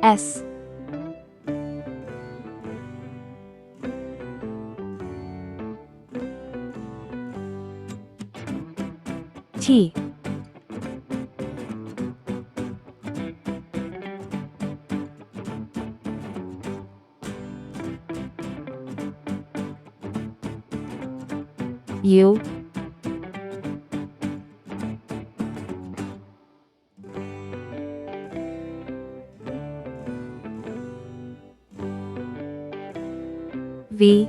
S T U V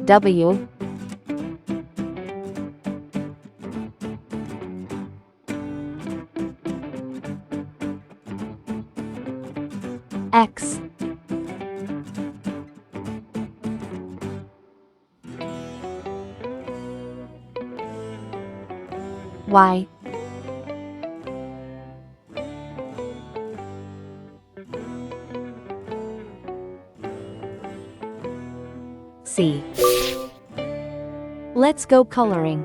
W X Y C. Let's go coloring.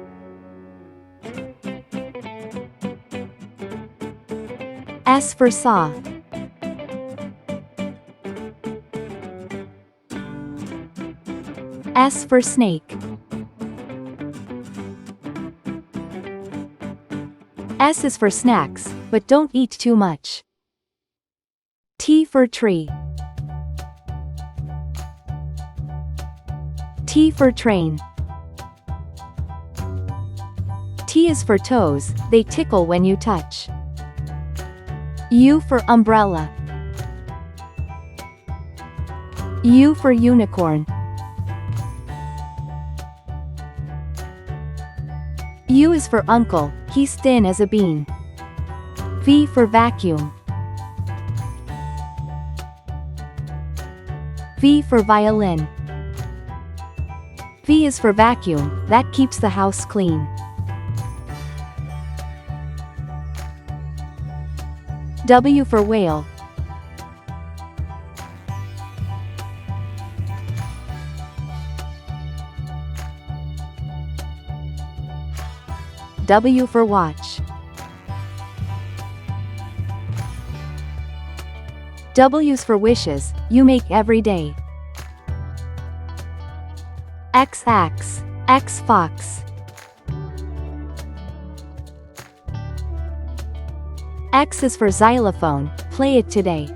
S for saw. S for snake. S is for snacks, but don't eat too much. T for tree. T for train. T is for toes, they tickle when you touch. U for umbrella. U for unicorn. U is for uncle, he's thin as a bean. V for vacuum. V for violin. V is for vacuum, that keeps the house clean. W for whale. W for watch. W's for wishes, you make every day. X axe, X fox. X is for xylophone, play it today.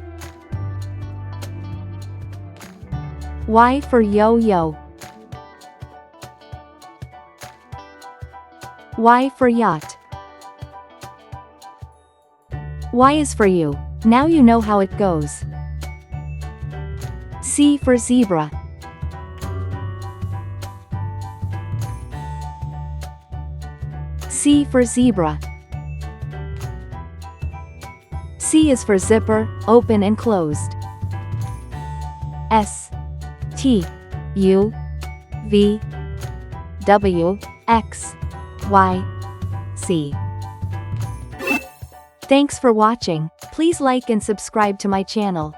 Y for yo-yo. Y for yacht. Y is for you, now you know how it goes. C for zebra. C for zebra. C is for zipper, open and closed. S T U V W X Y Z. Thanks for watching. Please like and subscribe to my channel.